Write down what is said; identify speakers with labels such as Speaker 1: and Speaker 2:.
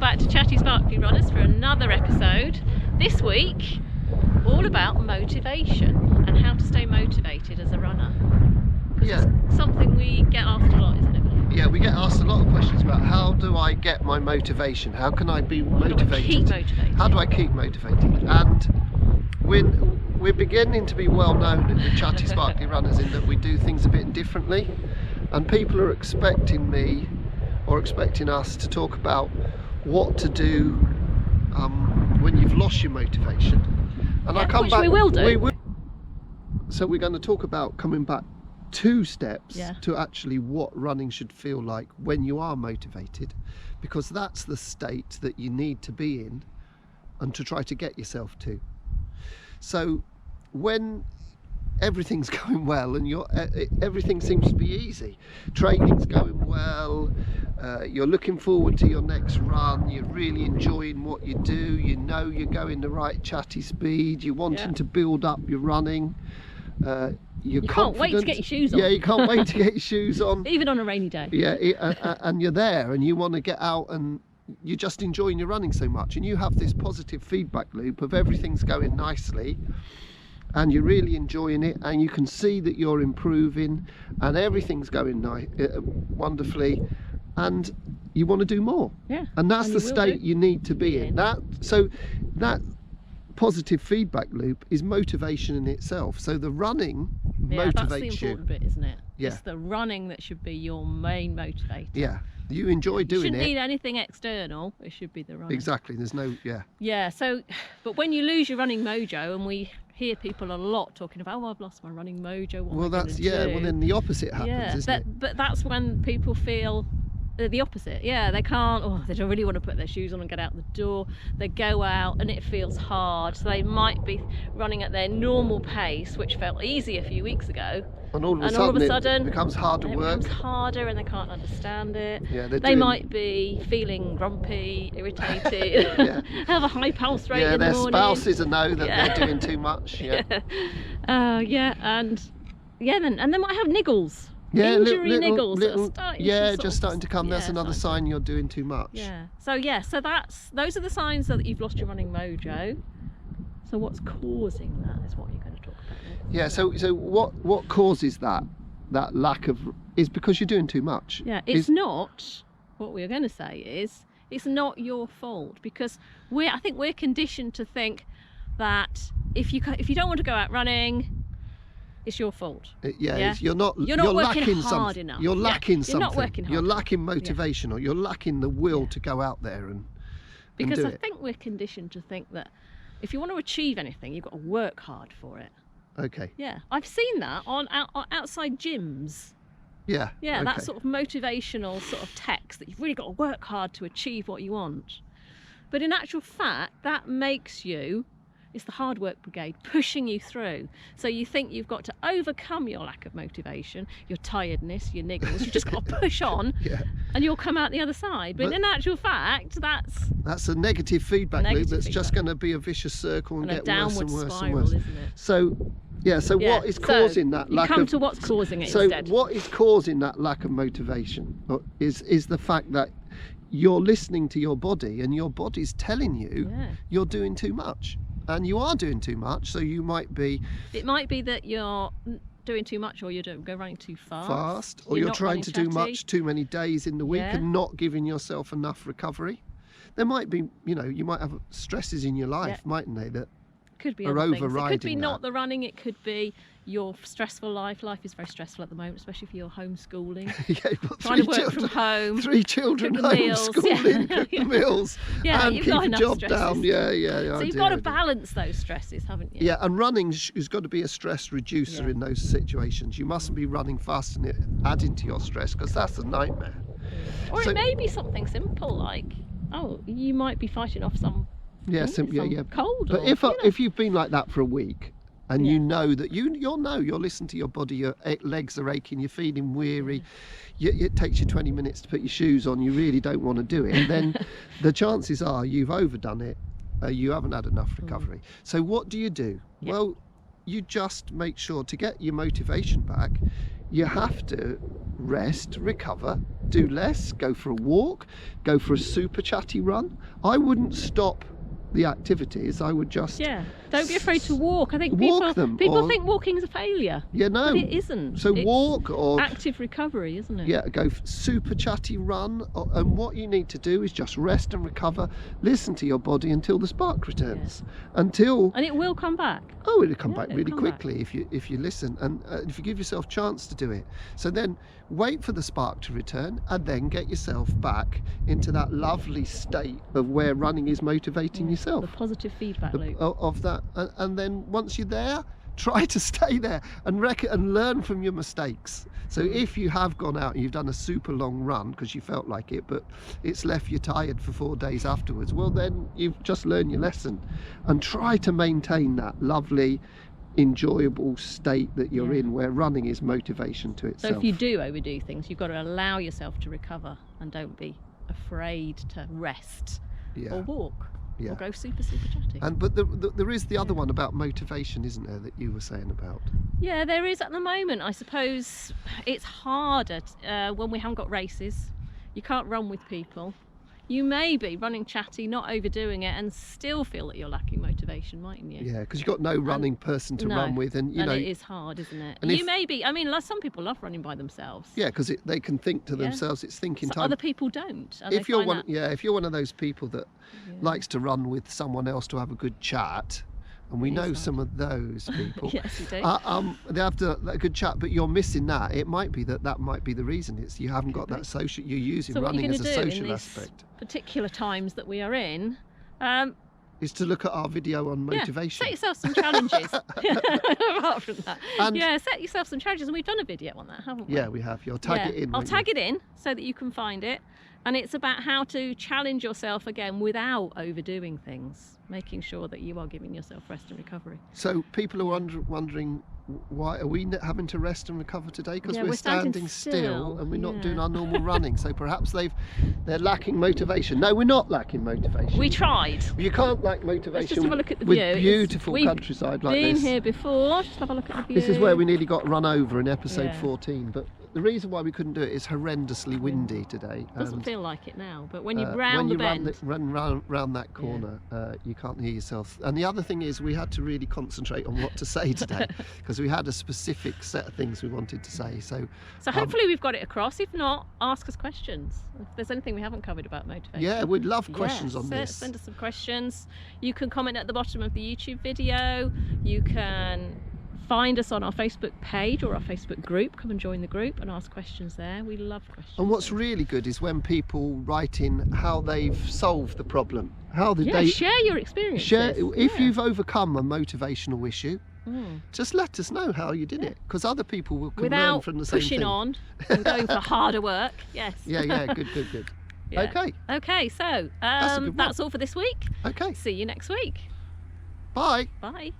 Speaker 1: back to Chatty Sparkly Runners for another episode. This week, all about motivation and how to stay motivated as a runner.
Speaker 2: Yeah.
Speaker 1: It's something we get asked a lot, isn't it?
Speaker 2: Yeah, we get asked a lot of questions about how do I get my motivation? How can I be motivated?
Speaker 1: How do I keep motivated?
Speaker 2: How do I keep motivated? And we're beginning to be well known at the Chatty Sparkly Runners in that we do things a bit differently, and people are expecting me or expecting us to talk about what to do when you've lost your motivation. And I come
Speaker 1: which
Speaker 2: back.
Speaker 1: We will do.
Speaker 2: So we're going to talk about coming back 2 steps
Speaker 1: Yeah.
Speaker 2: to actually what running should feel like when you are motivated, because that's the state that you need to be in and to try to get yourself to. So when everything's going well and everything seems to be easy, training's going well, you're looking forward to your next run, you're really enjoying what you do, you know you're going the right chatty speed, you're wanting to build up your running, you
Speaker 1: can't wait to get your shoes on.
Speaker 2: Yeah, you can't wait to get your shoes on.
Speaker 1: Even on a rainy day.
Speaker 2: Yeah, and you're there and you want to get out and you're just enjoying your running so much, and you have this positive feedback loop of everything's going nicely and you're really enjoying it, and you can see that you're improving and everything's going wonderfully, and you want to do more.
Speaker 1: Yeah.
Speaker 2: And that's the state you need to be in. That positive feedback loop is motivation in itself. So the running motivates
Speaker 1: that's the important bit, isn't it?
Speaker 2: Yeah.
Speaker 1: It's the running that should be your main motivator.
Speaker 2: Yeah. You enjoy doing it.
Speaker 1: You shouldn't need anything external. It should be the running.
Speaker 2: Exactly. There's no.
Speaker 1: Yeah. So, but when you lose your running mojo, and we hear people a lot talking about, oh, I've lost my running mojo. Well,
Speaker 2: that's Well, then the opposite happens, isn't it?
Speaker 1: But that's when people feel the opposite. Yeah, they can't. Oh, they don't really want to put their shoes on and get out the door. They go out and it feels hard. So they might be running at their normal pace, which felt easy a few weeks ago.
Speaker 2: And all of a sudden it becomes harder work.
Speaker 1: It becomes harder and they can't understand it.
Speaker 2: Yeah,
Speaker 1: they might be feeling grumpy, irritated, have a high pulse rate in the morning.
Speaker 2: Their spouses know that they're doing too much. Yeah.
Speaker 1: And they might have niggles. Injury niggles that are starting
Speaker 2: just starting to come. That's another sign you're doing too much.
Speaker 1: So those are the signs that you've lost your running mojo. So what's causing that is what you're going to talk about next.
Speaker 2: Yeah, so what causes that lack of, is because you're doing too much.
Speaker 1: Yeah, it's not, what we're going to say is, it's not your fault, because I think we're conditioned to think that if you don't want to go out running, it's your fault.
Speaker 2: You're not
Speaker 1: working hard enough.
Speaker 2: You're lacking something.
Speaker 1: You're not working hard.
Speaker 2: You're lacking motivation, or you're lacking the will to go out there and
Speaker 1: because
Speaker 2: do
Speaker 1: I
Speaker 2: it.
Speaker 1: think we're conditioned to think that if you want to achieve anything, you've got to work hard for it.
Speaker 2: Okay.
Speaker 1: Yeah, I've seen that on outside gyms.
Speaker 2: Yeah.
Speaker 1: Yeah,
Speaker 2: okay.
Speaker 1: that sort of motivational sort of text that you've really got to work hard to achieve what you want. But in actual fact, that makes you, it's the hard work brigade pushing you through. So you think you've got to overcome your lack of motivation, your tiredness, your niggles. You've just got to push on, and you'll come out the other side. But in actual fact, that's
Speaker 2: a negative feedback loop that's just going to be a vicious circle and get worse and worse
Speaker 1: spiral,
Speaker 2: and worse.
Speaker 1: Isn't it?
Speaker 2: So what is causing that lack of?
Speaker 1: Come to what's causing it instead.
Speaker 2: So what is causing that lack of motivation is the fact that you're listening to your body, and your body's telling you you're doing too much. And you are doing too much, so you might be... It
Speaker 1: might be that you're doing too much, or you're running too fast.
Speaker 2: Or you're trying to do much too many days in the week and not giving yourself enough recovery. There might be, you might have stresses in your life, mightn't they, that
Speaker 1: could be
Speaker 2: are
Speaker 1: other
Speaker 2: overriding
Speaker 1: things. It could be
Speaker 2: that.
Speaker 1: not the running, it could be your stressful life. Life is very stressful at the moment, especially if you're homeschooling. Trying to work from home.
Speaker 2: 3 children homeschooling, cook the meals, and keep the job down.
Speaker 1: So you've got to balance those stresses, haven't you?
Speaker 2: Yeah, and running has got to be a stress reducer in those situations. You mustn't be running fast and adding to your stress, because that's a nightmare.
Speaker 1: Or it may be something simple like, you might be fighting off some cold.
Speaker 2: But if you've been like that for a week, and you know that you'll listen to your body, your legs are aching, you're feeling weary, it takes you 20 minutes to put your shoes on, you really don't want to do it, then the chances are you've overdone it, you haven't had enough recovery. So what do? Well, you just make sure to get your motivation back, you have to rest, recover, do less, go for a walk, go for a super chatty run. I wouldn't stop the activities. I would just
Speaker 1: don't be afraid to walk. I think
Speaker 2: walk them,
Speaker 1: people think walking is a failure.
Speaker 2: No,
Speaker 1: but it isn't.
Speaker 2: So
Speaker 1: it's
Speaker 2: walk or
Speaker 1: active recovery, isn't it?
Speaker 2: go super chatty run, and what you need to do is just rest and recover. Listen to your body until the spark returns. And it
Speaker 1: will come back.
Speaker 2: Oh, it'll come back really quickly if you listen and if you give yourself a chance to do it. So then wait for the spark to return and then get yourself back into that lovely state of where running is motivating yourself.
Speaker 1: The positive feedback loop
Speaker 2: of that, and then once you're there, try to stay there and learn from your mistakes. So if you have gone out and you've done a super long run because you felt like it, but it's left you tired for 4 days afterwards, well then you've just learned your lesson, and try to maintain that lovely enjoyable state that you're in where running is motivation to itself.
Speaker 1: So if you do overdo things, you've got to allow yourself to recover and don't be afraid to rest or walk. Or go super chatty.
Speaker 2: But there is the other one about motivation, isn't there, that you were saying about?
Speaker 1: Yeah, there is at the moment. I suppose it's harder when we haven't got races. You can't run with people. You may be running chatty, not overdoing it, and still feel that you're lacking motivation, mightn't you?
Speaker 2: Yeah, because you've got no running person to run with, and you know
Speaker 1: it is hard, isn't it?
Speaker 2: And
Speaker 1: you may be. I mean, some people love running by themselves.
Speaker 2: Yeah, because they can think to themselves. It's thinking time.
Speaker 1: Other people don't.
Speaker 2: If you're one of those people that likes to run with someone else to have a good chat. And we know some of those people.
Speaker 1: Yes, we do.
Speaker 2: They have a good chat, but you're missing that. It might be that might be the reason. It's you haven't got that social. You're using running as a social aspect.
Speaker 1: Particular times that we are in.
Speaker 2: Is to look at our video on motivation.
Speaker 1: Set yourself some challenges. Apart from that, set yourself some challenges, and we've done a video on that, haven't we?
Speaker 2: Yeah, we have. You'll tag it in.
Speaker 1: I'll tag it in so that you can find it. And it's about how to challenge yourself again without overdoing things, making sure that you are giving yourself rest and recovery.
Speaker 2: So people are wondering, why are we having to rest and recover today? Because we're standing still and we're not doing our normal running. So perhaps they're lacking motivation. No, we're not lacking motivation.
Speaker 1: We tried.
Speaker 2: You can't lack motivation.
Speaker 1: Let's just have a look at the
Speaker 2: with
Speaker 1: view.
Speaker 2: Beautiful countryside like this.
Speaker 1: We've been here before. Just have a look at the view.
Speaker 2: This is where we nearly got run over in episode 14. But the reason why we couldn't do it is horrendously windy today.
Speaker 1: Doesn't feel like it now, but when you run
Speaker 2: round that corner, you can't hear yourself. And the other thing is, we had to really concentrate on what to say today because we had a specific set of things we wanted to say. So
Speaker 1: hopefully we've got it across. If not, ask us questions. If there's anything we haven't covered about motivation.
Speaker 2: Yeah, we'd love questions on this.
Speaker 1: Send us some questions. You can comment at the bottom of the YouTube video. You can find us on our Facebook page or our Facebook group. Come and join the group and ask questions there. We love questions.
Speaker 2: And what's really good is when people write in how they've solved the problem. How did they
Speaker 1: share your experiences.
Speaker 2: If you've overcome a motivational issue, just let us know how you did it, because other people can learn from the same thing.
Speaker 1: Without pushing on and going for harder work. Yes.
Speaker 2: Yeah, good. Yeah.
Speaker 1: Okay, so that's all for this week.
Speaker 2: Okay.
Speaker 1: See you next week.
Speaker 2: Bye.
Speaker 1: Bye.